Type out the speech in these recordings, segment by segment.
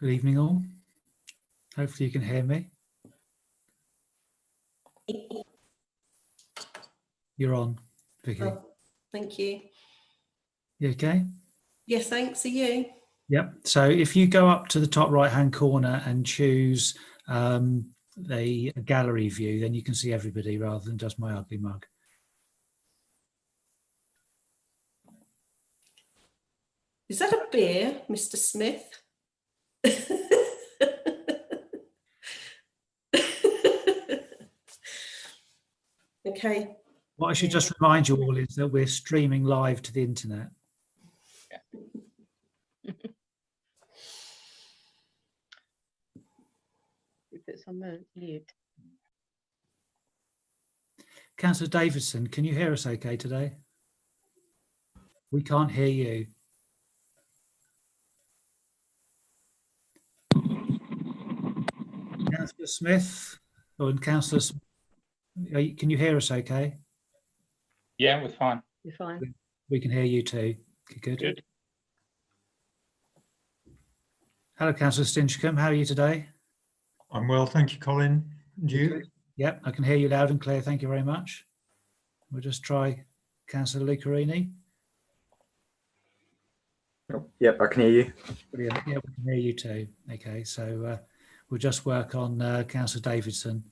Good evening all. Hopefully you can hear me. You're on, Vicky. Oh, thank you. You okay? Yes, thanks. Are you? Yep. So if you go up to the top right hand corner and choose the gallery view, then you can see everybody rather than just my ugly mug. Is that a beer, Mr. Smith? Okay. What I should just remind you all is that we're streaming live to the internet. It's on mute. Councillor Davidson, can you hear us okay today? We can't hear you. Councillor Smith or Councillor, can you hear us okay? Yeah, we're fine. You're fine. We can hear you too. Good. Good. Hello, Councillor Stinchcombe. How are you today? I'm well, thank you, Colin. And you? Yep, I can hear you loud and clear. Thank you very much. We'll just try Councillor Lucarini. Yep, I can hear you. Brilliant. Yeah, we can hear you too. Okay, so we'll just work on Councillor Davidson.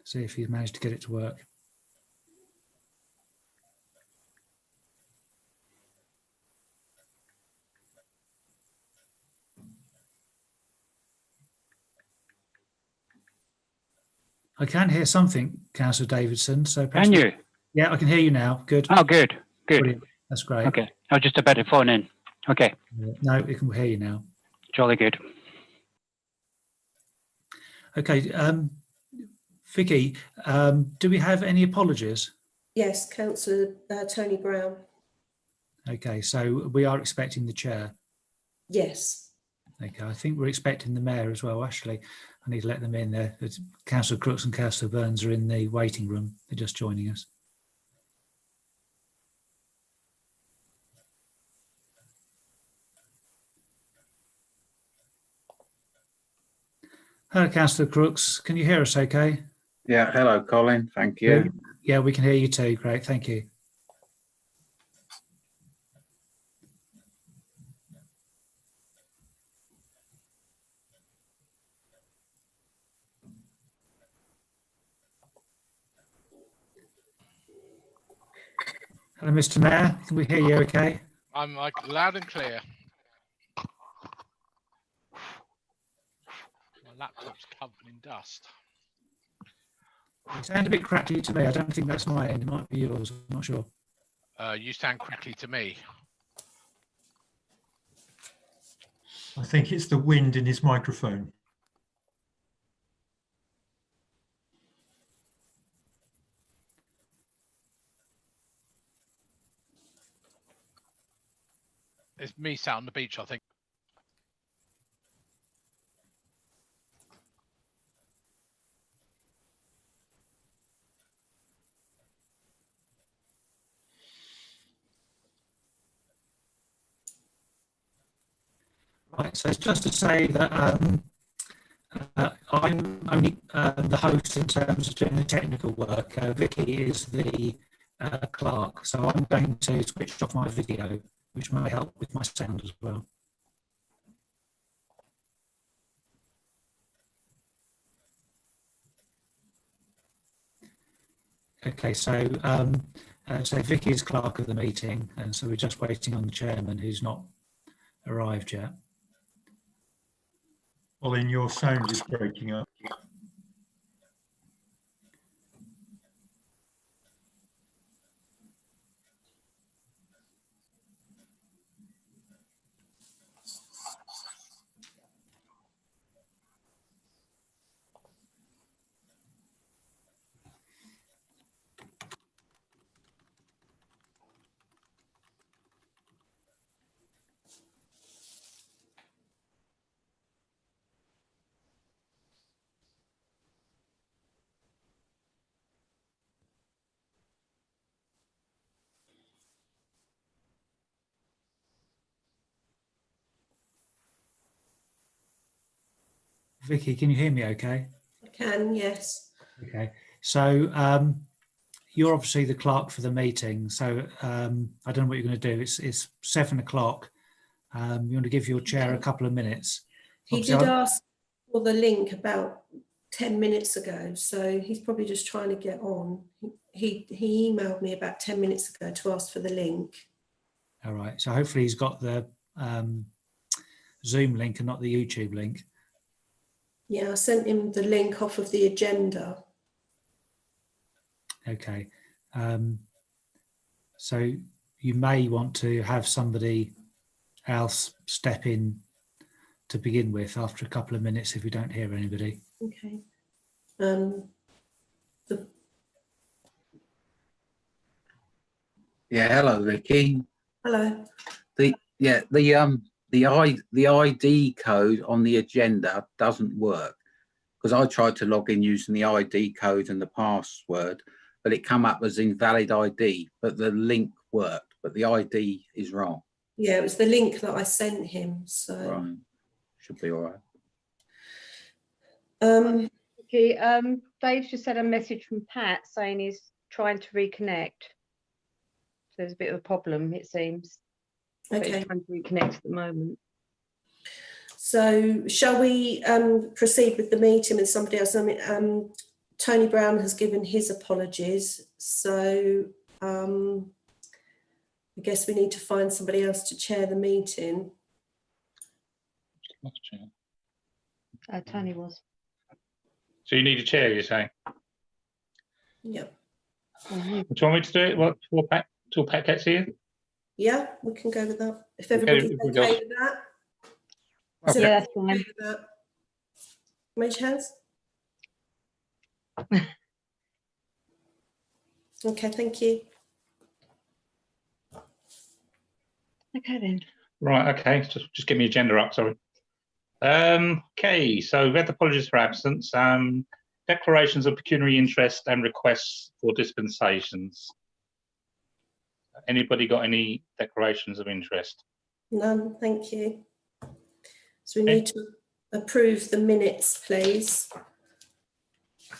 See if he's managed to get it to work. I can hear something, Councillor Davidson. So Can you? Yeah, I can hear you now. Good. Oh, good. Good. Brilliant. That's great. Okay. I was just about to phone in. Okay. No, we can hear you now. Jolly good. Okay. Vicky, do we have any apologies? Yes, Councillor Tony Brown. Okay, so we are expecting the chair. Yes. Okay, I think we're expecting the mayor as well. Actually, I need to let them in there. Councillor Crooks and Councillor Burns are in the waiting room. They're just joining us. Hello, Councillor Crooks. Can you hear us okay? Yeah, hello, Colin. Thank you. Yeah, we can hear you too. Great, thank you. Hello, Mr. Mayor. Can we hear you okay? I'm like loud and clear. My laptop's covered in dust. You sound a bit crackly to me. I don't think that's my end. It might be yours. I'm not sure. You sound crackly to me. I think it's the wind in his microphone. It's me sat on the beach, I think. Right, so it's just to say that I'm only the host in terms of doing the technical work. Vicky is the clerk, so I'm going to switch off my video, which may help with my sound as well. Okay, so Vicky is clerk of the meeting, and so we're just waiting on the chairman who's not arrived yet. Colin, your sound is breaking up. Vicky, can you hear me okay? I can, yes. Okay. So you're obviously the clerk for the meeting. So I don't know what you're going to do. It's 7 o'clock. You want to give your chair a couple of minutes. He Obviously, did ask for the link about 10 minutes ago, so he's probably just trying to get on. He emailed me about 10 minutes ago to ask for the link. All right. So hopefully he's got the Zoom link and not the YouTube link. Yeah, I sent him the link off of the agenda. Okay. So you may want to have somebody else step in to begin with after a couple of minutes if you don't hear anybody. Okay. Yeah, hello, Vicky. Hello. The ID code on the agenda doesn't work because I tried to log in using the ID code and the password, but it come up as invalid ID, but the link worked, but the ID is wrong. Yeah, it was the link that I sent him, so. Right. Should be all right. Okay, Dave's just had a message from Pat saying he's trying to reconnect. So there's a bit of a problem, it seems. But he's Okay. trying to reconnect at the moment. So shall we proceed with the meeting with somebody else? I mean, Tony Brown has given his apologies, so I guess we need to find somebody else to chair the meeting. Tony was. So you need a chair, you're saying? Yep. Oh, Do you want me to do it? What, till Pat gets here? Yeah, we can go with that. If everybody's if we okay go- with that. Okay. yeah, that's Okay fine. with that? Raise your hands. Okay, thank you. Okay then. Right, okay. Just get my agenda up, sorry. Okay, so we've had apologies for absence. Declarations of pecuniary interest and requests for dispensations. Anybody got any declarations of interest? None, thank you. So we Okay. need to approve the minutes, please.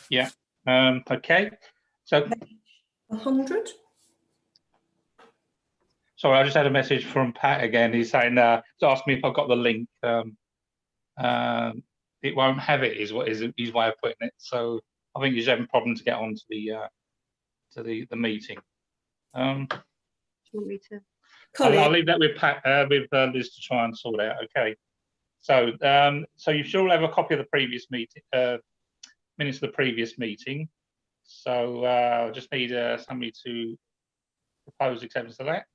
Yeah. Okay. So 100? sorry, I just had a message from Pat again. He's saying he's asked me if I've got the link. It won't have it, is what is his way of putting it. So I think he's having a problem to get onto the meeting. Do you want me to? Colin? I'll leave that with Pat, with Liz to try and sort out. Okay. So so you should all have a copy of the previous meeting, minutes of the previous meeting. So I just need somebody to propose acceptance of that.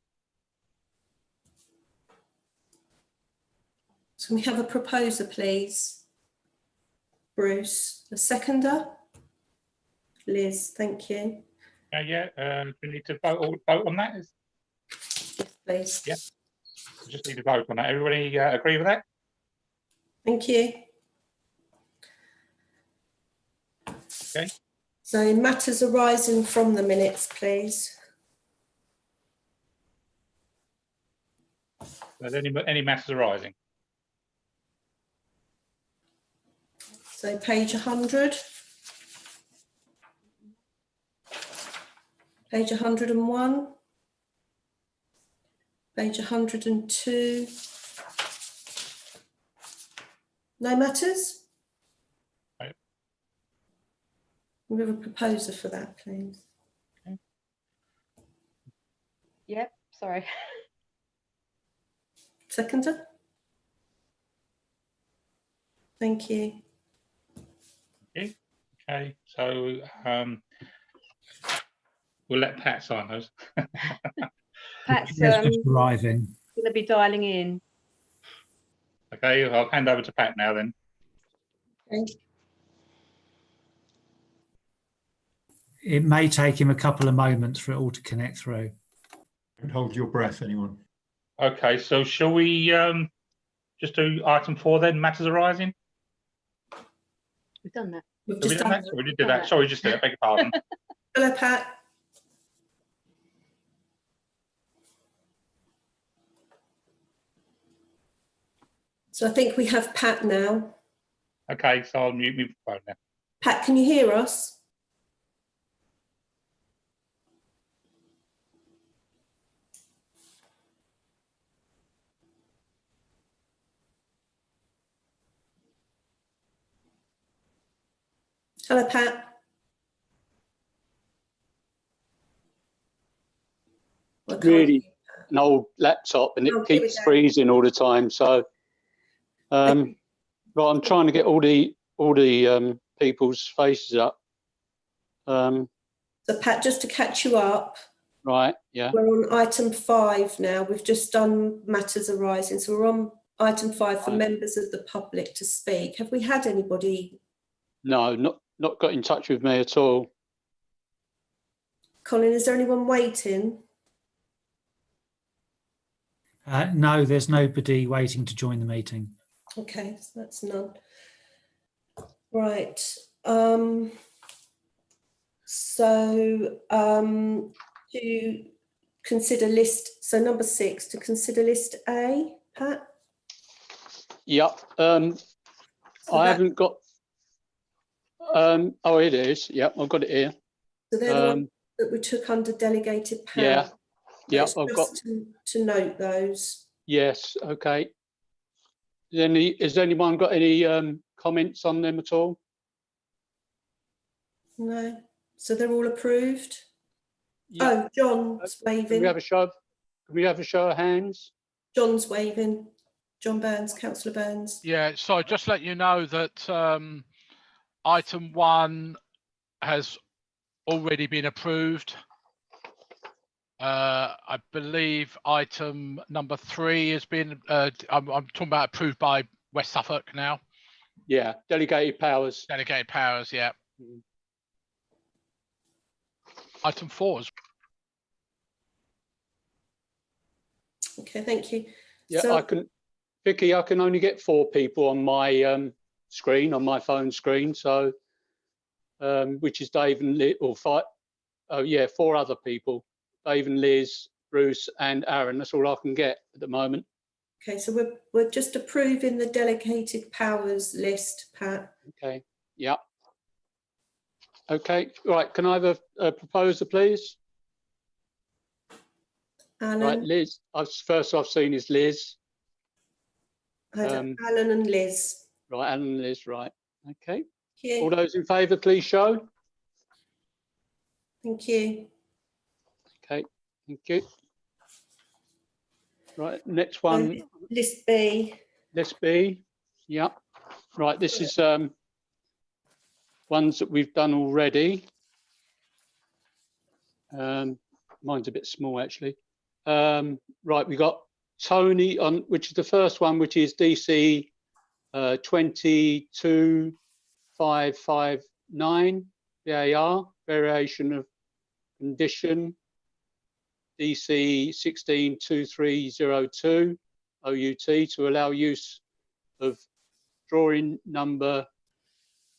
So we have a proposer, please. Bruce, a seconder? Liz, thank you. Yeah. We need to vote on that. Yes, please. Yeah. We just need to vote on that. Everybody agree with that? Thank you. Okay. So matters arising from the minutes, please. Are there any matters arising? So page 100. Page 101. Page 102. No matters? Right. We have a proposer for that, please. Yep, sorry. Seconder? Thank you. Okay. So we'll let Pat sign those. Pat's Yes, going just arriving. to be dialing in. Okay, I'll hand over to Pat now then. Okay. It may take him a couple of moments for it all to connect through. Don't hold your breath, anyone. Okay, so shall we just do item 4 then, matters arising? We've done that. We've Have we just done done that? We did do that. Sorry, just did it. Beg your pardon. Hello, Pat. So I think we have Pat now. Okay, so I'll mute my phone now. Pat, can you hear us? Hello, Pat. I can't Really hear. an old laptop and it Oh, here we keeps go. freezing all the time. So, Okay. but I'm trying to get all the people's faces up. So, Pat, just to catch you up, Right, yeah. we're on item 5 now. We've just done matters arising. So we're on item 5 for Right. members of the public to speak. Have we had anybody? No, not got in touch with me at all. Colin, is there anyone waiting? No, there's nobody waiting to join the meeting. Okay, so that's none. Right. To consider list, so number 6, to consider list A, Pat? Yep. So I that- haven't got. Oh, it is. Yep, I've got it here. So they're the ones that we took under delegated power. Yeah. Yep, It's I've got. just to note those. Yes. Okay. Has anyone got any comments on them at all? No. So they're all approved? Yeah. Oh, John's Can waving. we have a show? Can we have a show of hands? John's waving. John Burns, Councillor Burns. Yeah, so just let you know that item 1 has already been approved. I believe item number 3 has been, I'm talking about approved by West Suffolk now. Yeah, delegated powers. Delegated powers, yeah. Item 4 is. Okay, thank you. Yeah, So, Vicky, I can only get 4 people on my screen, on my phone screen. So, which is Dave and Liz, or 5. Oh yeah, 4 other people: Dave and Liz, Bruce, and Aaron. That's all I can get at the moment. okay, so we're just approving the delegated powers list, Pat. Okay. Yeah. Okay. Right. Can I have a proposer, please? Alan, Right, Liz. First I've seen is Liz. Alan and Liz. Right, Alan and Liz. Right. Okay. Thank you. All those in favour, please show. Thank you. Okay. Thank you. Right. Next one. List B. List B. Yeah. Right. This is ones that we've done already. Mine's a bit small actually. Right, we got Tony on, which is the first one, which is DC 22559 VAR, variation of condition, DC 162302 OUT, to allow use of drawing number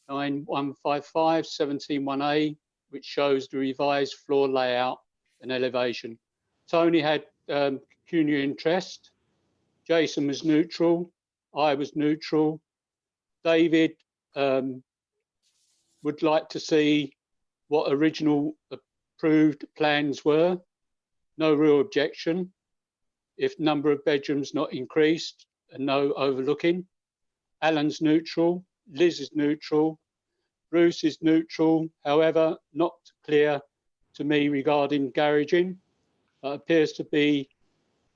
9155-171A, which shows the revised floor layout and elevation. Tony had pecuniary interest. Jason was neutral. I was neutral. David would like to see what original approved plans were. No real objection. If number of bedrooms not increased, and no overlooking. Alan's neutral. Liz is neutral. Bruce is neutral. However, not clear to me regarding garaging. Appears to be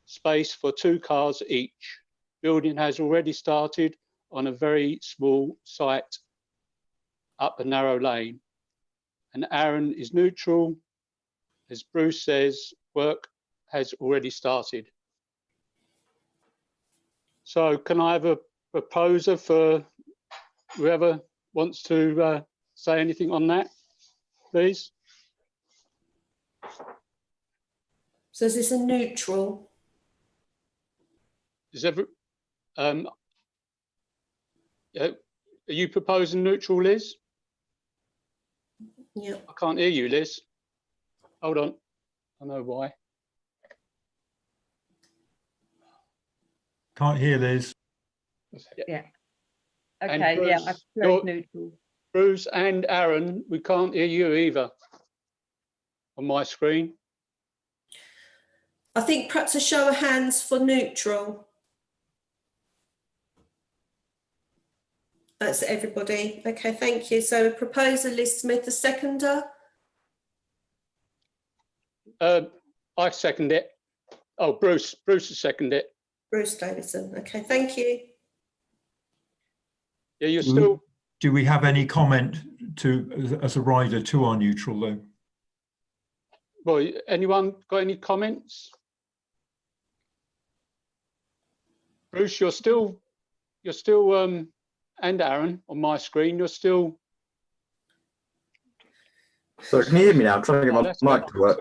space for 2 cars each. Building has already started on a very small site up a narrow lane. And Aaron is neutral. As Bruce says, work has already started. So can I have a proposer for whoever wants to say anything on that, please? So is this a neutral? Is are you proposing neutral, Liz? Yeah. I can't hear you, Liz. Hold on. I know why. Can't hear Liz. Yeah. And Okay, yeah, I've closed you're- neutral. Bruce and Aaron, we can't hear you either on my screen. I think perhaps a show of hands for neutral. That's everybody. Okay, thank you. So proposer Liz Smith, the seconder. I second it. Oh, Bruce has seconded it. Bruce Davidson. Okay, thank you. Yeah, you're still. Do we have any comment to as a rider to our neutral though? Well, anyone got any comments? Bruce, you're still, and Aaron on my screen, you're still. So can you hear me now? I'm trying to get Oh, my that's mic better. to work.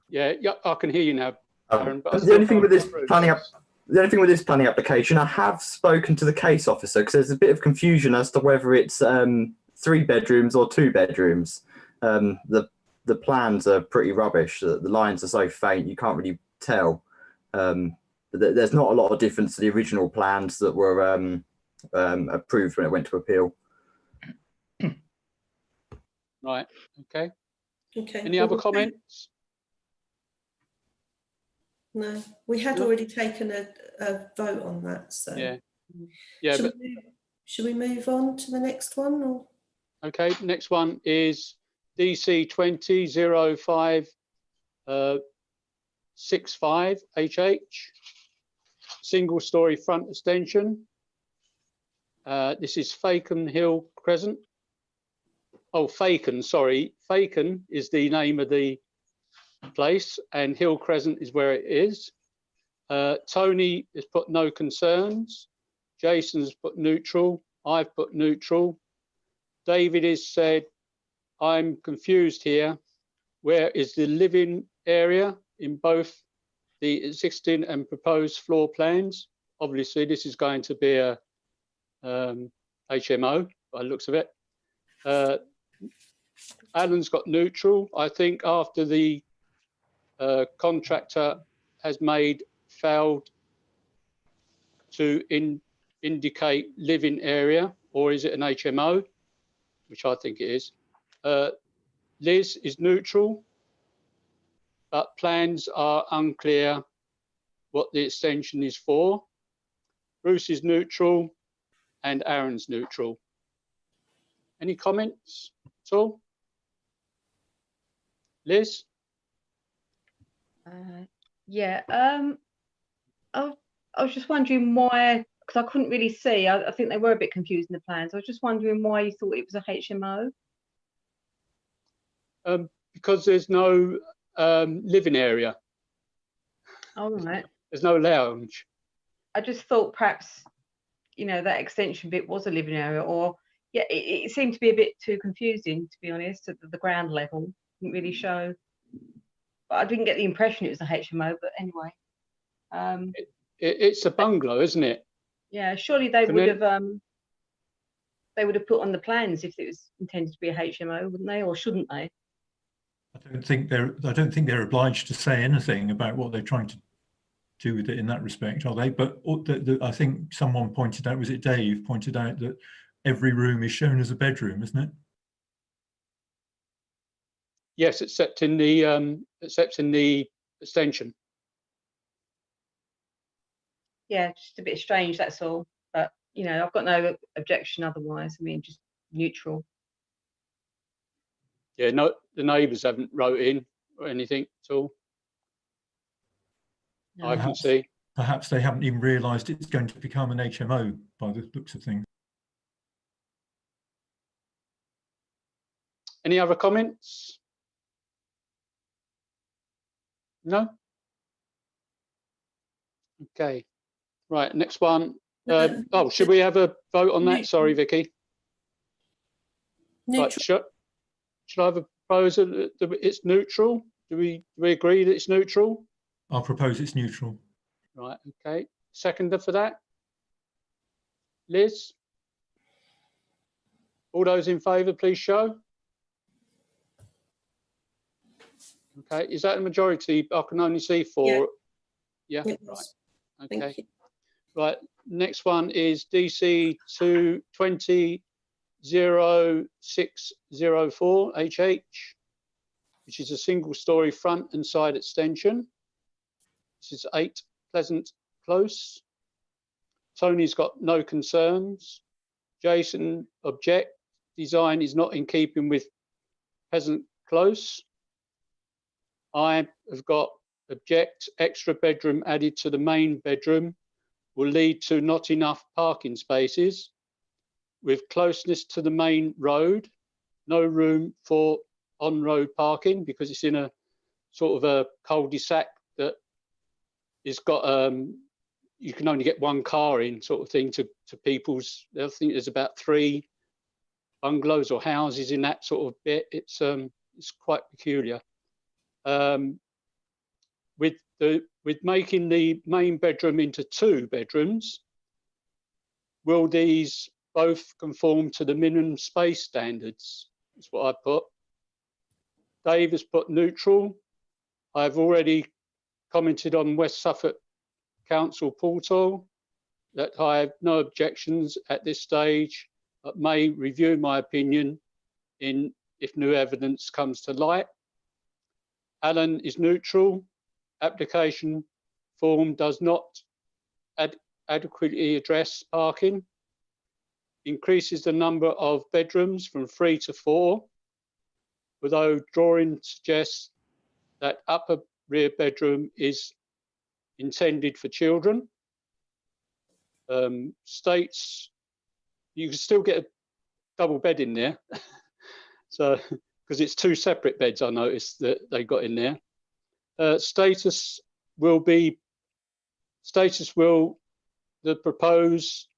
Yeah, I can hear you now, Aaron. But I The still only thing can't with this hear Bruce. planning application, I have spoken to the case officer because there's a bit of confusion as to whether it's 3 bedrooms or 2 bedrooms. The plans are pretty rubbish. The lines are so faint you can't really tell. There's not a lot of difference to the original plans that were approved when it went to appeal. Right. Okay. Okay. Any other comments? No, we had No? already taken a vote on that. So Yeah. Yeah. should we move on to the next one? Or? Okay. Next one is DC 200565 HH. Single story front extension. This is Faken Hill Crescent. Oh, Faken, sorry. Faken is the name of the place and Hill Crescent is where it is. Tony has put no concerns. Jason's put neutral. I've put neutral. David has said, I'm confused here. Where is the living area in both the existing and proposed floor plans? Obviously, this is going to be a HMO by the looks of it. Alan's got neutral. I think after the contractor has failed to indicate living area, or is it an HMO, which I think it is. Liz is neutral, but plans are unclear what the extension is for. Bruce is neutral and Aaron's neutral. Any comments at all? Liz? Yeah, I was just wondering why, because I couldn't really see. I think they were a bit confused in the plans. I was just wondering why you thought it was a HMO. Because there's no living area. All right. There's no lounge. I just thought perhaps, you know, that extension bit was a living area, or yeah, it seemed to be a bit too confusing, to be honest, at the ground level. Didn't really show. But I didn't get the impression it was a HMO, but anyway. It's a bungalow, isn't it? Yeah, surely they would have put on the plans if it was intended to be a HMO, wouldn't they, or shouldn't they? I don't think they're obliged to say anything about what they're trying to do with it in that respect, are they? But I think someone pointed out, was it Dave, pointed out that every room is shown as a bedroom, isn't it? Yes, except in the extension. Yeah, just a bit strange, that's all. But you know, I've got no objection otherwise. I mean, just neutral. Yeah, no, the neighbours haven't wrote in or anything at all. No. I can see. Perhaps they haven't even realised it's going to become an HMO by the looks of things. Any other comments? No? Okay. Right, next one. Oh, should we have a vote on that? Sorry, Vicky. Right, should I have a proposal that it's neutral? Do we agree that it's neutral? I'll propose it's neutral. Right, okay. Seconder for that? Liz? All those in favour, please show. Okay, is that a majority? I can only see 4. Yeah, right. Okay. Right, next one is DC 2200604 HH, which is a single story front and side extension. This is 8 Pleasant Close. Tony's got no concerns. Jason object. Design is not in keeping with Pleasant Close. I have got object. Extra bedroom added to the main bedroom will lead to not enough parking spaces. With closeness to the main road, no room for on-road parking because it's in a sort of a cul-de-sac that it's got you can only get one car in, sort of thing, to people's. I think there's about 3 bungalows or houses in that sort of bit. It's quite peculiar. With making the main bedroom into 2 bedrooms, will these both conform to the minimum space standards? That's what I put. Dave has put neutral. I've already commented on West Suffolk Council portal that I have no objections at this stage, but may review my opinion if new evidence comes to light. Alan is neutral. Application form does not adequately address parking. Increases the number of bedrooms from 3 to 4, although drawing suggests that upper rear bedroom is intended for children. States you can still get a double bed in there. So, because it's 2 separate beds, I noticed that they got in there. Status will the proposed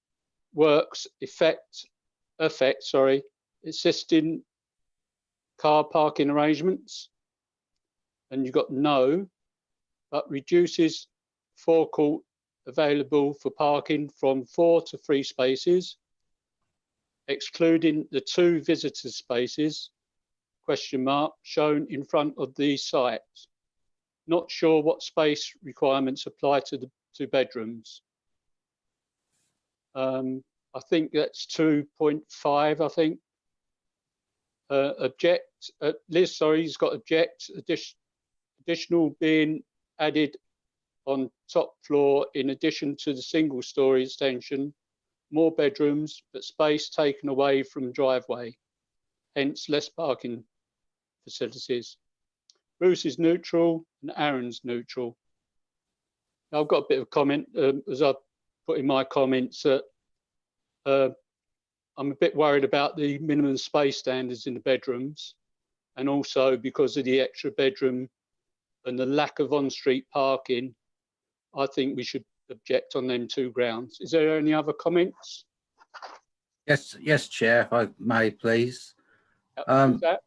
works affect existing car parking arrangements, and you got no, but reduces forecourt available for parking from 4 to 3 spaces, excluding the 2 visitor spaces, ? Shown in front of the site. Not sure what space requirements apply to the 2 bedrooms. I think that's 2.5, I think. Liz, sorry, he's got object. Additional being added on top floor in addition to the single story extension, more bedrooms, but space taken away from driveway, hence less parking facilities. Bruce is neutral and Aaron's neutral. Now, I've got a bit of comment as I put in my comments that I'm a bit worried about the minimum space standards in the bedrooms, and also because of the extra bedroom and the lack of on-street parking, I think we should object on them 2 grounds. Is there any other comments? Yes, Chair, if I may, please. Who's that?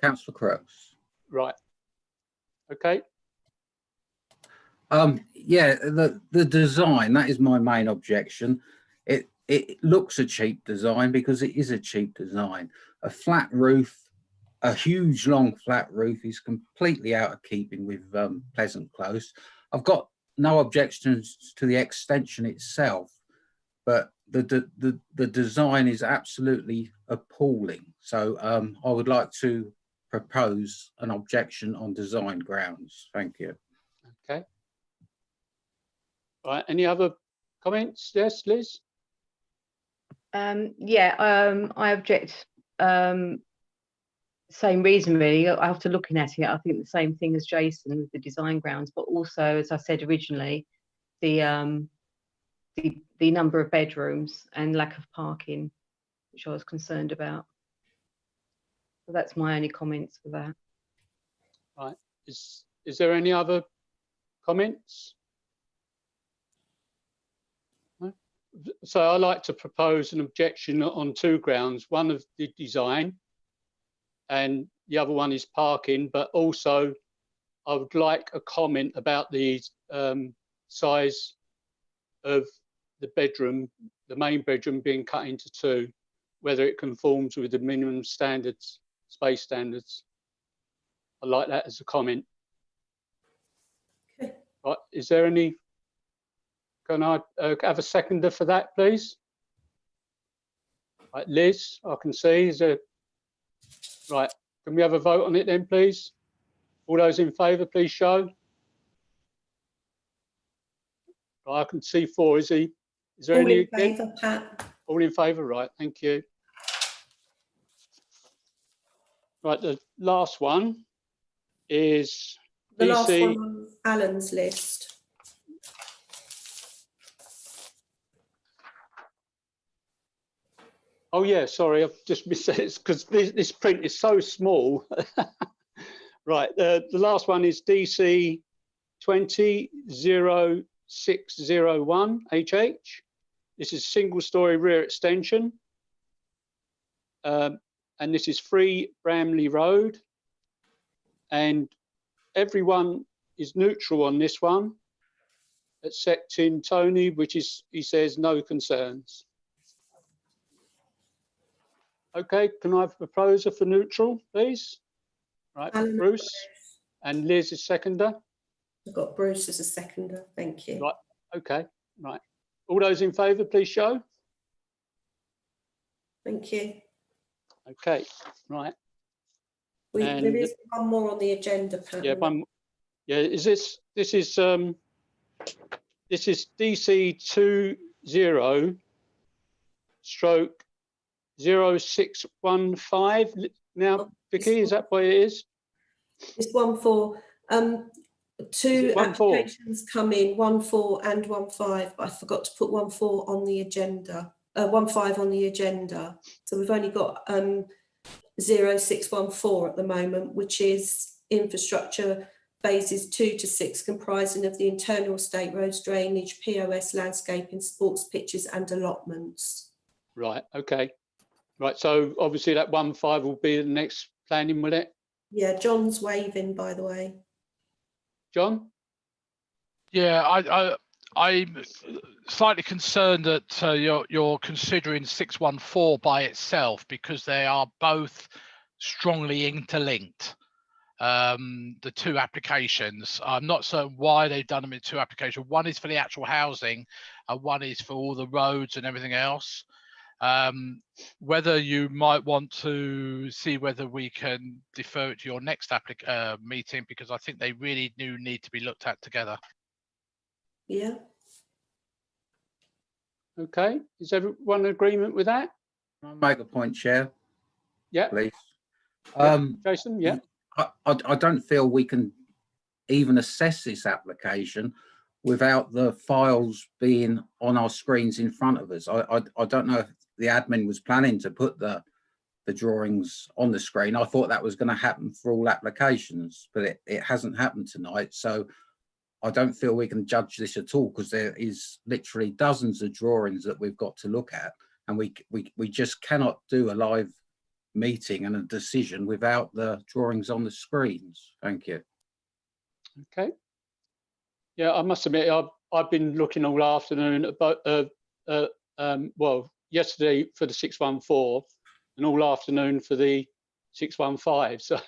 Councillor Crooks. Right. Okay. Yeah, the design, that is my main objection. It looks a cheap design because it is a cheap design. A flat roof, a huge long flat roof is completely out of keeping with Pleasant Close. I've got no objections to the extension itself, but the design is absolutely appalling. So I would like to propose an objection on design grounds. Thank you. Okay. All right. Any other comments? Yes, Liz? I object. Same reason, really. After looking at it, I think the same thing as Jason with the design grounds, but also, as I said originally, the number of bedrooms and lack of parking, which I was concerned about. So that's my only comments for that. Right. Is there any other comments? No? So I like to propose an objection on 2 grounds. One of the design, and the other one is parking, but also I would like a comment about the size of the bedroom, the main bedroom being cut into 2, whether it conforms with the minimum standards, space standards. I like that as a comment. Okay. Right. Is there any Can I have a seconder for that, please? Right, Liz, I can see. Is there... Right, can we have a vote on it then, please? All those in favour, please show. Right, I can see 4. Is there All any in favour, Pat? All in favour, right, thank you. Right, the last one is The DC. last one on Alan's list. Oh yeah, sorry, I've just missed it because this print is so small. Right, the last one is DC 200601 HH. This is single story rear extension. And this is 3 Bramley Road. And everyone is neutral on this one, excepting Tony, which is, he says, no concerns. Okay, can I have a proposer for neutral, please? Right, Alan, Bruce, and Liz is seconder. I've got Bruce as a seconder, thank you. Right, okay, right. All those in favour, please show. Thank you. Okay, right. There is one more on the agenda, Pat. Yeah, yeah, this is DC 20/0615. Now, Vicky, is that what it is? It's 1/4. 2 applications come in, 1/4 and 1/5, but I forgot to put 1/4 on the agenda, 1/5 on the agenda. So we've only got 0614 at the moment, which is infrastructure phases 2 to 6, comprising of the internal state roads, drainage, POS, landscaping, sports pitches and allotments. Right, okay. Right, so obviously that 1/5 will be the next planning, will it? Yeah, John's waving, by the way. John? Yeah, I'm slightly concerned that you're considering 614 by itself because they are both strongly interlinked. The 2 applications. I'm not certain why they've done them in 2 applications. One is for the actual housing, and one is for all the roads and everything else. Whether you might want to see whether we can defer it to your next meeting, because I think they really do need to be looked at together. Yeah. Okay, is everyone in agreement with that? Can I make a point, Chair? Yeah. Please. Jason, yeah. I don't feel we can even assess this application without the files being on our screens in front of us. I don't know if the admin was planning to put the drawings on the screen. I thought that was going to happen for all applications, but it hasn't happened tonight. So I don't feel we can judge this at all because there is literally dozens of drawings that we've got to look at, and we just cannot do a live meeting and a decision without the drawings on the screens. Thank you. Okay. Yeah, I must admit, I've been looking all afternoon about well, yesterday for the 614 and all afternoon for the 615. So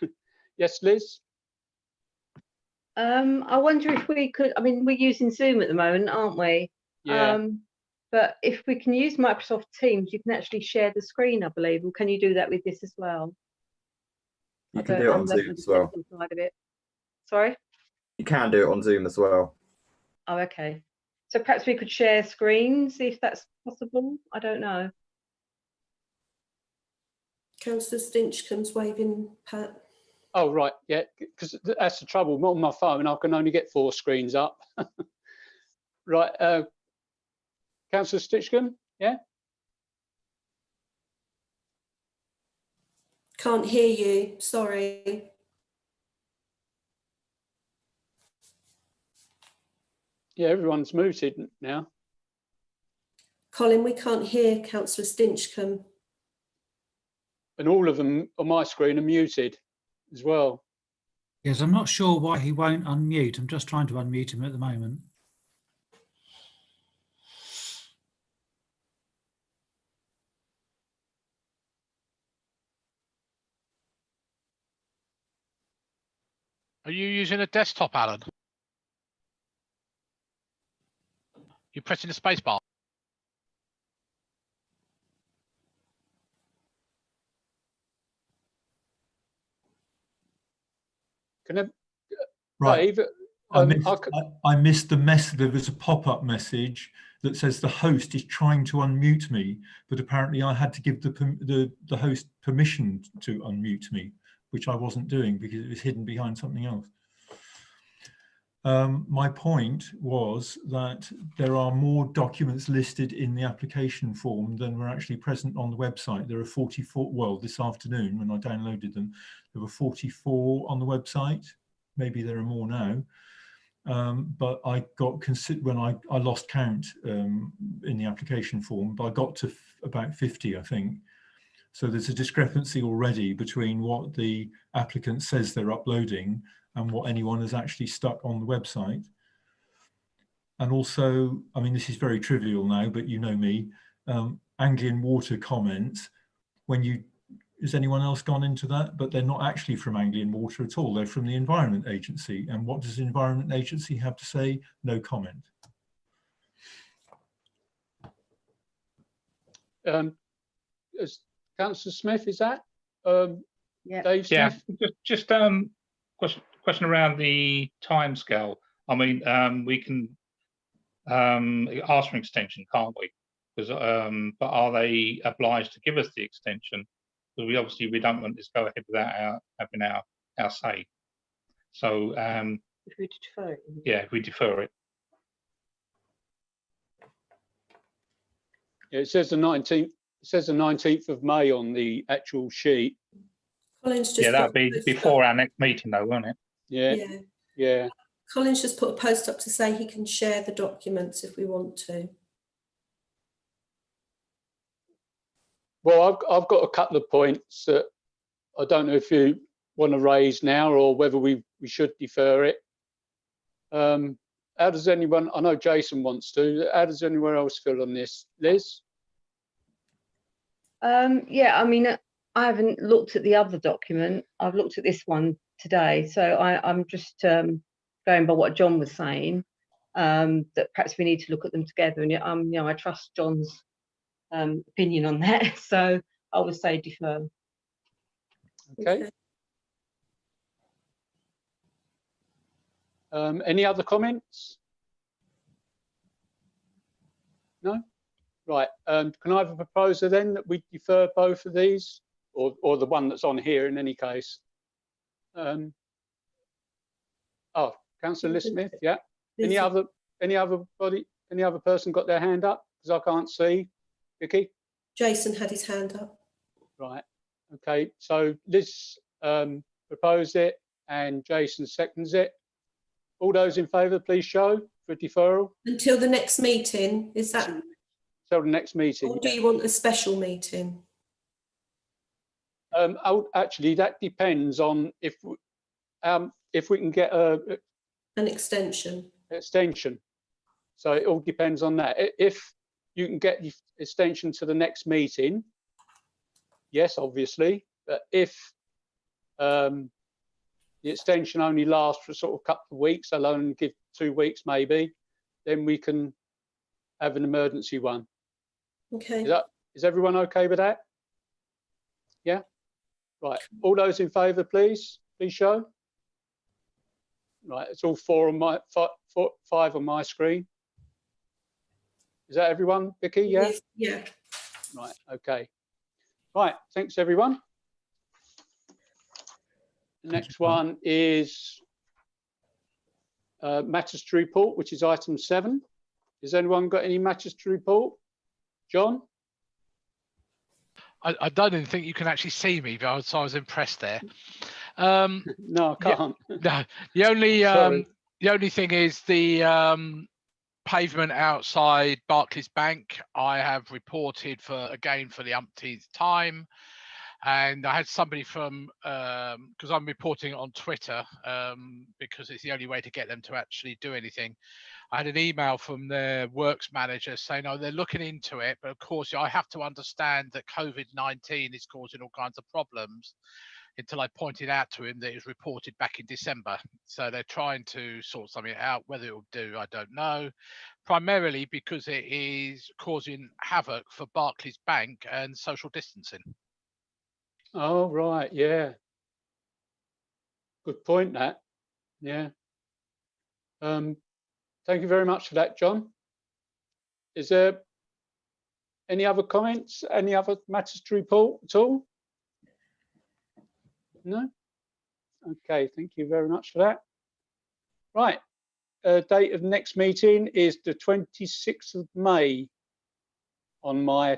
yes, Liz. I wonder if we could, I mean, we're using Zoom at the moment, aren't we? Yeah. But if we can use Microsoft Teams, you can actually share the screen, I believe. Or can you do that with this as well? You can do it on Zoom as well. Sorry? You can do it on Zoom as well. Oh, okay. So perhaps we could share screens if that's possible. I don't know. Councillor Stinchcombe's waving, Pat. Oh, right. Yeah, because that's the trouble. On my phone, I can only get 4 screens up. Right. Councillor Stinchcombe, yeah? Can't hear you, sorry. Yeah, everyone's muted now. Colin, we can't hear Councillor Stinchcombe. And all of them on my screen are muted as well. Yes, I'm not sure why he won't unmute. I'm just trying to unmute him at the moment. Are you using a desktop, Alan? You're pressing the space bar. Can I, Right. Dave, I missed the mess. There was a pop-up message that says the host is trying to unmute me, but apparently I had to give the host permission to unmute me, which I wasn't doing because it was hidden behind something else. My point was that there are more documents listed in the application form than were actually present on the website. There are 44, well, this afternoon when I downloaded them, there were 44 on the website. Maybe there are more now. But I got when I lost count in the application form, but I got to about 50, I think. So there's a discrepancy already between what the applicant says they're uploading and what anyone has actually stuck on the website. And also, I mean, this is very trivial now, but you know me, Anglian Water comments, has anyone else gone into that? But they're not actually from Anglian Water at all. They're from the Environment Agency. And what does the Environment Agency have to say? No comment. Councillor Smith, is that? Yeah. Dave Smith? Yeah, just question around the timescale. I mean, we can ask for an extension, can't we? Because, but are they obliged to give us the extension? Because we don't want this to go ahead without having our say. So If we defer it. yeah, if we defer it. Yeah, it says the 19th. It says the 19th of May on the actual sheet. Colin's just Yeah, that'd put be a post before up. our next meeting, though, won't it? Yeah, Yeah. yeah. Colin's just put a post up to say he can share the documents if we want to. Well, I've got a couple of points that I don't know if you want to raise now or whether we should defer it. How does anyone, I know Jason wants to, how does anyone else feel on this? Liz? Yeah, I mean, I haven't looked at the other document. I've looked at this one today. So I'm just going by what John was saying, that perhaps we need to look at them together. And, you know, I trust John's opinion on that. So I would say defer. Okay. Any other comments? No? Right. Can I have a proposer then that we defer both of these, or the one that's on here in any case? Oh, Councillor Smith, yeah. Any other person got their hand up? Because I can't see. Vicky? Jason had his hand up. Right. Okay. So Liz proposed it and Jason seconds it. All those in favour, please show for deferral. Until the next meeting, is that? Until the next meeting. Or do you want a special meeting? Actually, that depends on if we can get an extension. So it all depends on that. If you can get the extension to the next meeting, yes, obviously. But if the extension only lasts for sort of a couple of weeks, I'll only give 2 weeks maybe, then we can have an emergency one. Okay. Is everyone okay with that? Yeah? Right. All those in favour, please show. Right, it's all 4 on my 5 on my screen. Is that everyone, Vicky? Yeah? Yeah. Right, okay. Right, thanks everyone. The next one is matters to report, which is item 7. Has anyone got any matters to report? John? I don't even think you can actually see me, but so I was impressed there. No, I can't. Yeah, no, the only thing is the pavement outside Barclays Bank. I have reported for the umpteenth time, and I had somebody from because I'm reporting on Twitter because it's the only way to get them to actually do anything. I had an email from their works manager saying, "Oh, they're looking into it, but of course I have to understand that COVID-19 is causing all kinds of problems." until I pointed out to him that it was reported back in December. So they're trying to sort something out. Whether it will do, I don't know. Primarily because it is causing havoc for Barclays Bank and social distancing. Oh, right. Yeah. Good point, that. Yeah. Thank you very much for that, John. Is there any other comments? Any other matters to report at all? No? Okay, thank you very much for that. Right, date of next meeting is the 26th of May on my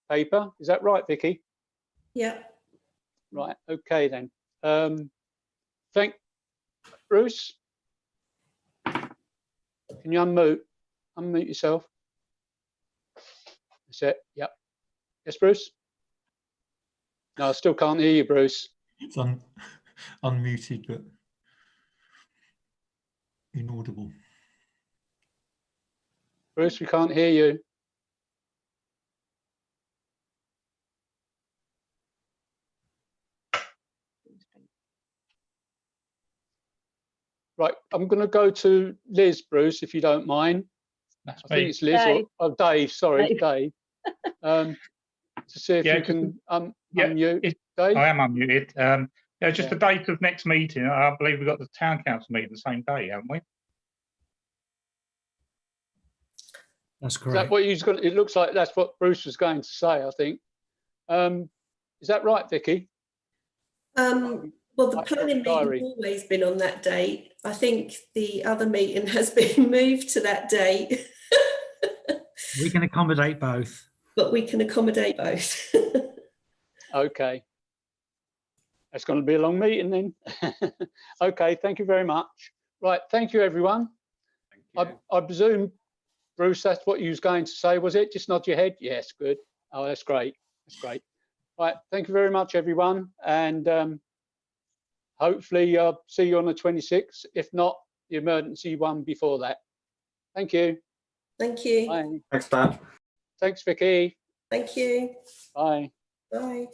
paper. Is that right, Vicky? Yeah. Right, okay then. Thank Bruce. Can you unmute yourself? That's it, yep. Yes, Bruce? No, I still can't hear you, Bruce. It's unmuted, but inaudible. Bruce, we can't hear you. Right, I'm going to go to Liz, Bruce, if you don't mind. That's I think me. it's Liz Dave. or Dave, sorry, Dave. Dave. To see if Yeah, you can yeah, unmute, it- Dave. I am unmuted. Yeah, just Yeah. the date of next meeting. I believe we've got the town council meeting the same day, haven't we? That's Is that correct. what you're going? It looks like that's what Bruce was going to say, I think. Is that right, Vicky? Well, the I've got planning the diary. meeting's always been on that date. I think the other meeting has been moved to that date. We can accommodate both. But we can accommodate both. Okay. That's going to be a long meeting then. Okay, thank you very much. Right, thank you, everyone. I presume, Bruce, that's what you was going to say, was it? Just nod your head. Yes, good. Oh, that's great. That's great. Right, thank you very much, everyone. And hopefully I'll see you on the 26th, if not the emergency one before that. Thank you. Thank you. Bye. Thanks, Pat. Thanks, Vicky. Thank you. Bye. Bye.